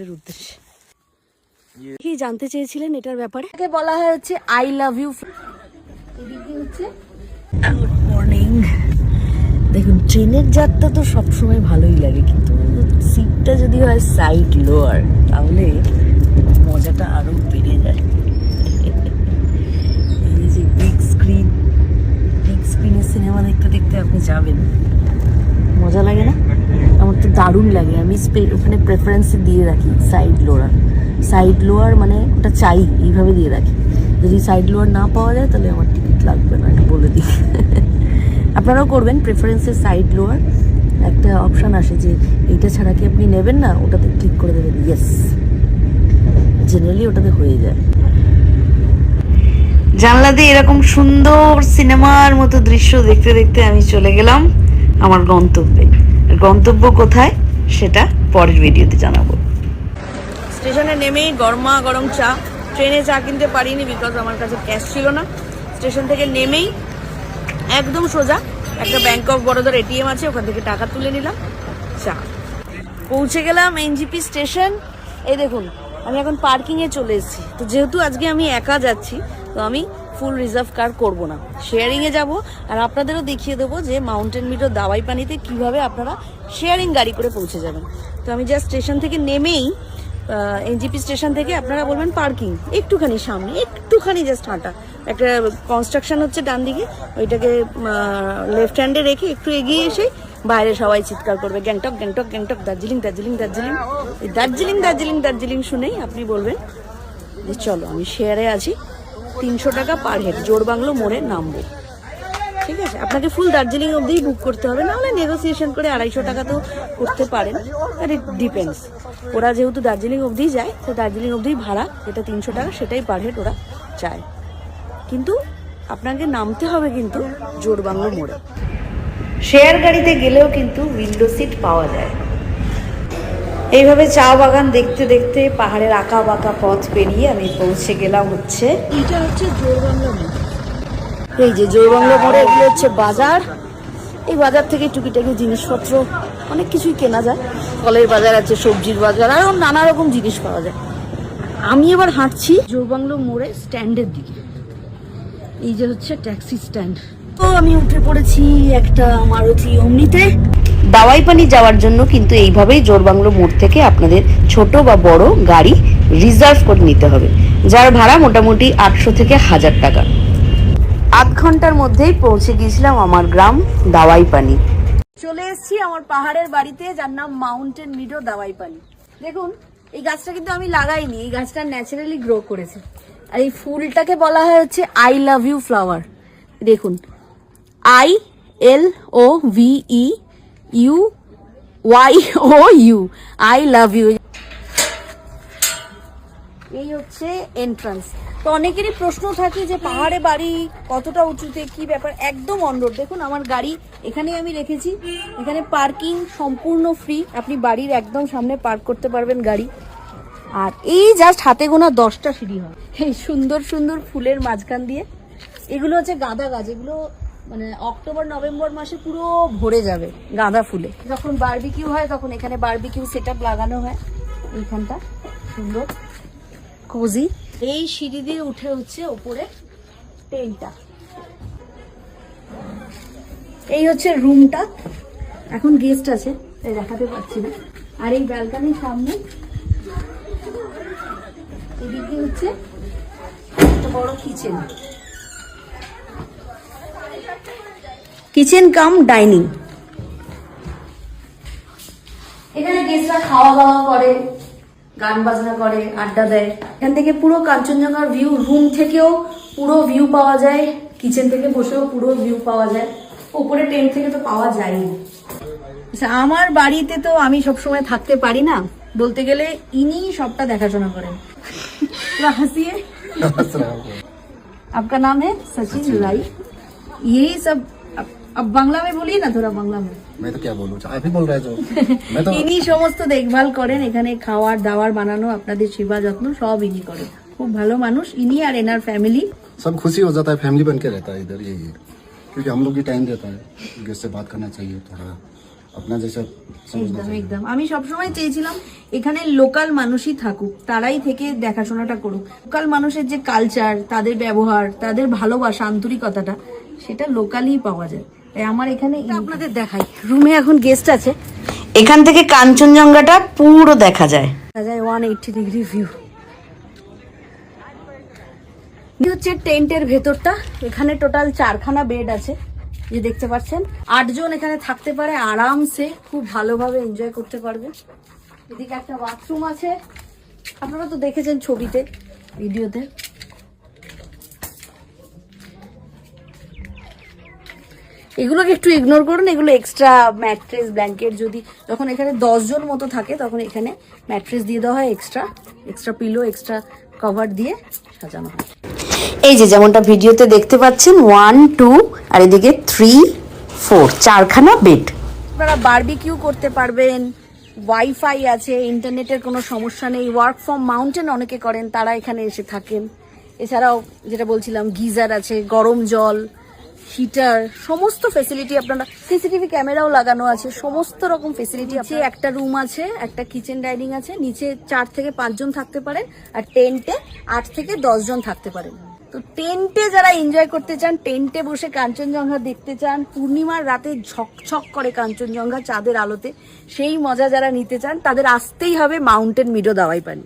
সকলের উদ্দেশ্যে। কি জানতে চেয়েছিলেন এটার ব্যাপারে? এটাকে বলা হয় হচ্ছে আই লাভ ইউ। এদিকে হচ্ছে গুড মর্নিং। দেখুন ট্রেনের যাত্রা তো সবসময় ভালোই লাগে, কিন্তু সিটটা যদি হয় সাইড লোয়ার তাহলে মজাটা আরো বেড়ে যায়। এই যে বিগ স্ক্রিনের সিনেমা দেখতে দেখতে আপনি যাবেন, মজা লাগে না? আমার তো দারুণ লাগে। আমি ওখানে প্রেফারেন্স দিয়ে রাখি সাইড লোয়ার মানে ওটা চাই, এইভাবে দিয়ে রাখি। যদি সাইড লোয়ার না পাওয়া যায় তাহলে আমার টিকিট লাগবে না, এটা বলে দিই। আপনারাও করবেন প্রেফারেন্সের সাইড লোয়ার, একটা অপশান আসে যে এইটা ছাড়া কি আপনি নেবেন না, ওটাতে ক্লিক করে দেবেন। ইয়েস, জেনারেলি ওটাতে হয়ে যায়। জানলা দিয়ে এরকম সুন্দর সিনেমার মতো দৃশ্য দেখতে দেখতে আমি চলে গেলাম আমার গন্তব্যে। গন্তব্য কোথায় সেটা পরের ভিডিওতে জানাবো। স্টেশনে নেমেই গরমা গরম চা। ট্রেনে চা কিনতে পারিনি বিকজ আমার কাছে ক্যাশ ছিল না। স্টেশন থেকে নেমেই একদম সোজা একটা ব্যাংক অফ বরোদার এটিএম আছে, ওখান থেকে টাকা তুলে নিলাম, চা। পৌঁছে গেলাম এনজিপি স্টেশন। এই দেখুন আমি এখন পার্কিংয়ে চলে এসেছি। তো যেহেতু আজকে আমি একা যাচ্ছি, তো আমি ফুল রিজার্ভ কার করবো না, শেয়ারিংয়ে যাব। আর আপনাদেরও দেখিয়ে দেবো যে মাউন্টেন মিটো দাওয়াই পানিতে কিভাবে আপনারা শেয়ারিং গাড়ি করে পৌঁছে যাবেন। তো আমি জাস্ট স্টেশন থেকে নেমেই এনজিপি স্টেশন থেকে আপনারা বলবেন পার্কিং, একটুখানি সামনে, একটুখানি জাস্ট হাঁটা, একটা কনস্ট্রাকশন হচ্ছে ডান দিকে, ওইটাকে লেফট হ্যান্ডে রেখে একটু এগিয়ে এসে বাইরে সবাই চিৎকার করবে গ্যাংটক গ্যাংটক গ্যাংটক, দার্জিলিং দার্জিলিং দার্জিলিং। এই দার্জিলিং দার্জিলিং দার্জিলিং শুনেই আপনি বলবেন যে চলো আমি শেয়ারে আছি, 300 টাকা পার হেড, জোরবাংলো মোড়ে নামবো। ঠিক আছে, আপনাকে ফুল দার্জিলিং অবধি বুক করতে হবে, নাহলে নেগোসিয়েশন করে 250 টাকা তো করতে পারেন, আর ইট ডিপেন্ডস। ওরা যেহেতু দার্জিলিং অবধি যায়, তো দার্জিলিং অবধি ভাড়া যেটা 300 টাকা সেটাই পার হেড ওরা চায়। কিন্তু আপনাকে নামতে হবে কিন্তু জোরবাংলো মোড়ে। শেয়ার গাড়িতে গেলেও কিন্তু উইন্ডো সিট পাওয়া যায়। এইভাবে চা বাগান দেখতে দেখতে পাহাড়ের আঁকা বাঁকা পথ পেরিয়ে আমি পৌঁছে গেলাম হচ্ছে, এইটা হচ্ছে জোরবাংলো মোড়। এই যে জোরবাংলো মোড়ে এগুলো হচ্ছে বাজার। এই বাজার থেকে টুকিটাকি জিনিসপত্র অনেক কিছুই কেনা যায়। ফলের বাজার আছে, সবজির বাজার, আর নানা রকম জিনিস পাওয়া যায়। আমি এবার হাঁটছি জোরবাংলো মোড়ে স্ট্যান্ডের দিকে। এই যে হচ্ছে ট্যাক্সি স্ট্যান্ড। তো আমি উঠে পড়েছি একটা মারুতি ওমনিতে। দাওয়াই পানি যাওয়ার জন্য কিন্তু এইভাবেই জোরবাংলো মোড় থেকে আপনাদের ছোট বা বড় গাড়ি রিজার্ভ করে নিতে হবে, যার ভাড়া মোটামুটি 800 থেকে 1000 টাকা। আধ ঘন্টার মধ্যেই পৌঁছে গিয়েছিলাম আমার গ্রাম দাওয়াই পানি। চলে এসেছি আমার পাহাড়ের বাড়িতে, যার নাম মাউন্টেন মিডো দাওয়াই পানি। দেখুন এই গাছটা কিন্তু আমি লাগাইনি, এই গাছটা ন্যাচারালি গ্রো করেছে। আর এই ফুলটাকে বলা হয় হচ্ছে আই লাভ ইউ ফ্লাওয়ার। দেখুন ILOVEUYOU, আই লাভ ইউ। এই হচ্ছে এন্ট্রান্স। তো অনেকেরই প্রশ্ন থাকে যে পাহাড়ে বাড়ি কতটা উঁচুতে, কি ব্যাপার। একদম অন রোড। দেখুন আমার গাড়ি এখানেই আমি রেখেছি, এখানে পার্কিং সম্পূর্ণ ফ্রি, আপনি বাড়ির একদম সামনে পার্ক করতে পারবেন গাড়ি। আর এই জাস্ট হাতে গোনা 10টা সিঁড়ি হয় এই সুন্দর সুন্দর ফুলের মাঝখান দিয়ে। এগুলো হচ্ছে গাঁদা গাছ, এগুলো মানে অক্টোবর নভেম্বর মাসে পুরো ভরে যাবে গাঁদা ফুলে। যখন বারবিকিউ হয় তখন এখানে বারবিকিউ সেটআপ লাগানো হয়। এইখানটা সুন্দর কোজি। এই সিঁড়ি দিয়ে উঠে হচ্ছে ওপরে টেন্টটা। এই হচ্ছে রুমটা, এখন গেস্ট আছে তাই দেখাতে পারছি না। আর এই ব্যালকনির সামনে এদিকে হচ্ছে একটা বড় কিচেন কাম ডাইনিং। এখানে গেস্টরা খাওয়া দাওয়া করে, গান বাজনা করে, আড্ডা দেয়। এখান থেকে পুরো কাঞ্চনজঙ্ঘার ভিউ, রুম থেকেও পুরো ভিউ পাওয়া যায়, কিচেন থেকে বসেও পুরো ভিউ পাওয়া যায়, উপরে টেন্ট থেকে তো পাওয়া যায়ই। আচ্ছা, আমার বাড়িতে তো আমি সবসময় থাকতে পারি না, বলতে গেলে ইনি সবটা দেখাশোনা করেন। হাসিয়ে। आपका नाम है सचिन राय। यही सब अब बांग्ला में बोलिए ना, थोड़ा बांग्ला में। मैं तो क्या बोलूं, आप ही बोल रहे हो। मैं तो ইনি সমস্ত দেখভাল করেন, এখানে খাওয়ার দাওয়ার বানানো, আপনাদের সেবা যত্ন সব ইনি করেন। খুব ভালো মানুষ ইনি আর এনার ফ্যামিলি। सब खुशी हो जाता है, फैमिली बन के रहता है इधर, यही है। क्योंकि हम लोग भी टाइम देता है, गेस्ट से बात करना चाहिए, थोड़ा अपना जैसा समझना একদম चाहिए। একদম আমি সবসময় চেয়েছিলাম এখানে লোকাল মানুষই থাকুক, তারাই থেকে দেখাশোনাটা করুক। লোকাল মানুষের যে কালচার, তাদের ব্যবহার, তাদের ভালোবাসা, আন্তরিকতাটা, সেটা লোকালই পাওয়া যায়। তাই আমার এখানে আপনাদের দেখাই, রুমে এখন গেস্ট আছে, এখান থেকে কাঞ্চনজঙ্ঘাটা পুরো দেখা যায়। দেখা যায় 180 ডিগ্রি ভিউ। হচ্ছে টেন্টের ভেতরটা, এখানে টোটাল 4খানা বেড আছে, যে দেখতে পাচ্ছেন 8 জন এখানে থাকতে পারে আরামসে, খুব ভালোভাবে এনজয় করতে পারবে। এদিকে একটা বাথরুম আছে, আপনারা তো দেখেছেন ছবিতে, ভিডিওতে। এগুলোকে একটু ইগনোর করুন, এগুলো এক্সট্রা ম্যাট্রেস ব্ল্যাঙ্কেট। যদি যখন এখানে 10 জন মতো থাকে তখন এখানে ম্যাট্রেস দিয়ে দেওয়া হয়, এক্সট্রা পিলো, এক্সট্রা কভার দিয়ে সাজানো হয়। এই যে যেমনটা ভিডিওতে দেখতে পাচ্ছেন 1, 2 আর এদিকে 3, 4, 4খানা বেড। আপনারা বারবিকিউ করতে পারবেন, ওয়াইফাই আছে, ইন্টারনেটের কোনো সমস্যা নেই। ওয়ার্ক ফ্রম মাউন্টেন অনেকে করেন, তারা এখানে এসে থাকেন। এছাড়াও যেটা বলছিলাম, গিজার আছে, গরম জল, হিটার, সমস্ত ফেসিলিটি। আপনারা সিসিটিভি ক্যামেরাও লাগানো আছে, সমস্ত রকম ফেসিলিটি আছে। একটা রুম আছে, একটা কিচেন ডাইনিং আছে, নিচে 4 থেকে 5 জন থাকতে পারেন, আর টেন্টে 8 থেকে 10 জন থাকতে পারেন। তো টেন্টে যারা এনজয় করতে চান, টেন্টে বসে কাঞ্চনজঙ্ঘা দেখতে চান, পূর্ণিমার রাতে ঝকঝক করে কাঞ্চনজঙ্ঘা চাঁদের আলোতে, সেই মজা যারা নিতে চান, তাদের আসতেই হবে মাউন্টেন মিডো দাওয়াইপানি।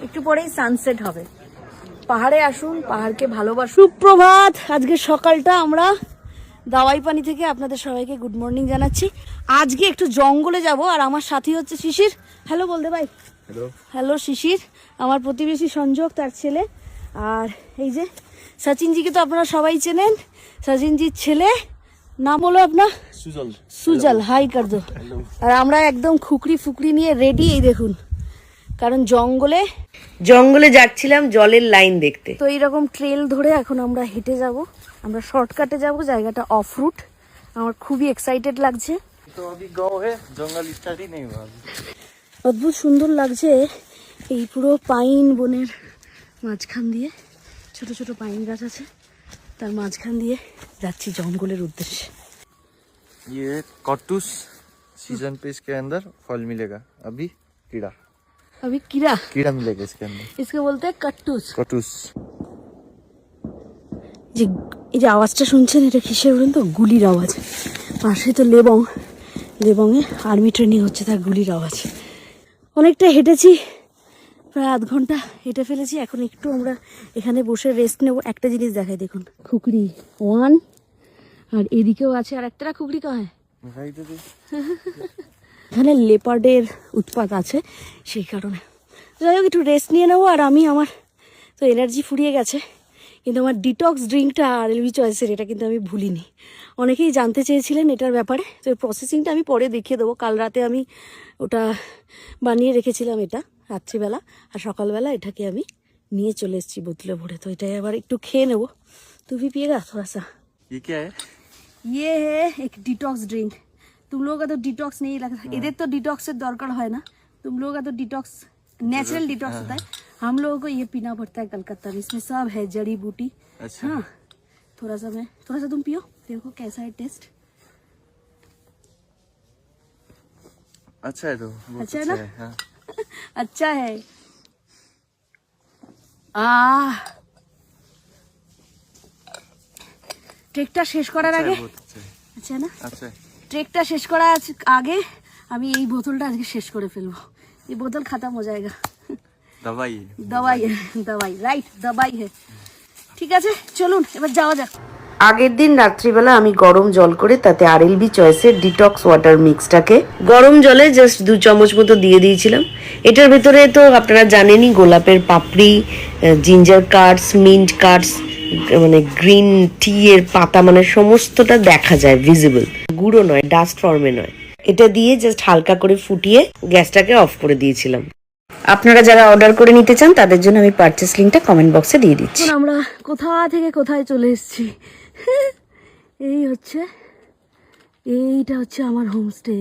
একটু পরেই সানসেট হবে, পাহাড়ে আসুন, পাহাড়কে ভালোবাসুন। সুপ্রভাত, আজকে সকালটা আমরা দাওয়াইপানি থেকে আপনাদের সবাইকে গুড মর্নিং জানাচ্ছি। আজকে একটু জঙ্গলে যাব, আর আমার সাথী হচ্ছে শিশির। হ্যালো বলতে ভাই। হ্যালো শিশির, আমার প্রতিবেশী সংযোগ, তার ছেলে। আর এই যে সচিনজিকে তো আপনারা সবাই চেনেন, সচিনজির ছেলে, নাম হলো আপনার সুজল। হাই কর দো। আর আমরা একদম খুকরি ফুকরি নিয়ে রেডি, এই দেখুন, কারণ জঙ্গলে যাচ্ছিলাম জলের লাইন দেখতে। তো এইরকম ট্রেল ধরে এখন আমরা হেঁটে যাব, আমরা শর্টকাটে যাব, জায়গাটা অফ রুট। আমার খুবই এক্সাইটেড লাগছে। तो अभी गाँव है, जंगल स्टार्ट ही नहीं हुआ अभी। অদ্ভুত সুন্দর লাগছে এই পুরো পাইন বনের মাঝখান দিয়ে, ছোট ছোট পাইন গাছ আছে, তার মাঝখান দিয়ে যাচ্ছি জঙ্গলের উদ্দেশ্যে। ये कट्टूस सीजन पे इसके अंदर फल मिलेगा, अभी कीड़ा अभी कीड़ा कीड़ा मिलेगा इसके अंदर, इसके बोलते हैं कट्टूस। कट्टूस। যে এই যে আওয়াজটা শুনছেন, এটা কিসের বলুন তো? গুলির আওয়াজ। পাশে তো লেবংয়ে আর্মি ট্রেনিং হচ্ছে, তার গুলির আওয়াজ। অনেকটা হেঁটেছি, প্রায় আধ ঘন্টা হেঁটে ফেলেছি। এখন একটু আমরা এখানে বসে রেস্ট নেব। একটা জিনিস দেখাই, দেখুন, খুকরি 1, আর এদিকেও আছে আর একটা খুকরি। কয় এখানে লেপার্ডের উৎপাত আছে, সেই কারণে। যাই হোক, একটু রেস্ট নিয়ে নেবো। আর আমার তো এনার্জি ফুরিয়ে গেছে, কিন্তু আমার ডিটক্স ড্রিঙ্কটা RLB চয়েসের, এটা কিন্তু আমি ভুলিনি। অনেকেই জানতে চেয়েছিলেন এটার ব্যাপারে, তো প্রসেসিংটা আমি পরে দেখিয়ে দেবো। কাল রাতে আমি ওটা বানিয়ে রেখেছিলাম, এটা রাত্রিবেলা, আর সকালবেলা এটাকে আমি নিয়ে চলে এসেছি বোতলে ভরে। তো এটাই আবার একটু খেয়ে নেবো। তুমি পিएगा थोड़ा सा? ये क्या है? ये है एक डिटॉक्स ड्रिंक। तुम लोगों का तो डिटॉक्स नहीं लगता, इधर तो डिटॉक्स से दरकार है ना, तुम लोगों का तो डिटॉक्स नेचुरल डिटॉक्स होता है, हम लोगों को ये पीना पड़ता है कलकत्ता में। इसमें सब है जड़ी बूटी। अच्छा। हाँ, थोड़ा सा तुम पियो, देखो कैसा है टेस्ट। अच्छा है तो बहुत अच्छा है ना? हाँ। अच्छा है। ট্রেকটা শেষ করার अच्छा আগে, है, बहुत अच्छा है। আচ্ছা না, अच्छा है। ট্রেকটা শেষ করার আগে আমি এই বোতলটা আজকে শেষ করে ফেলবো। এই বোতল খতম হয়ে যায়গা। दवाई দবাই রাইট, দবাই হে। ঠিক আছে, চলুন এবার যাওয়া যাক। আগের দিন রাত্রিবেলা আমি গরম জল করে তাতে RLB চয়েসের ডিটক্স ওয়াটার মিক্সটাকে গরম জলে জাস্ট 2 চামচ মতো দিয়ে দিয়েছিলাম। এটার ভেতরে তো আপনারা জানেনই, গোলাপের পাপড়ি, জিঞ্জার কাটস, মিন্ট কাটস, মানে গ্রিন টি এর পাতা, মানে সমস্তটা দেখা যায়, ভিজিবল, গুঁড়ো নয়, ডাস্ট ফর্মে নয়। এটা দিয়ে জাস্ট হালকা করে ফুটিয়ে গ্যাসটাকে অফ করে দিয়েছিলাম। আপনারা যারা অর্ডার করে নিতে চান তাদের জন্য আমি পারচেস লিংকটা কমেন্ট বক্সে দিয়ে দিচ্ছি। আমরা কোথা থেকে কোথায় চলে এসেছি। এইটা হচ্ছে আমার হোমস্টে,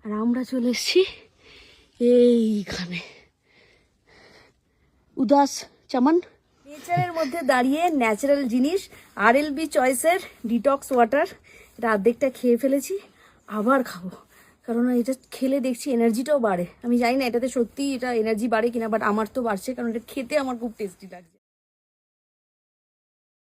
আর আমরা চলে এসেছি এইখানে উদাস চমন নেচারের মধ্যে দাঁড়িয়ে ন্যাচারাল জিনিস RLB চয়েসের ডিটক্স ওয়াটার, এটা অর্ধেকটা খেয়ে ফেলেছি, আবার খাবো, কারণ এটা খেলে দেখছি এনার্জিটাও বাড়ে। আমি জানি না এটাতে সত্যি এটা এনার্জি বাড়ে কিনা, বাট আমার তো বাড়ছে, কারণ এটা খেতে আমার খুব টেস্টি লাগছে।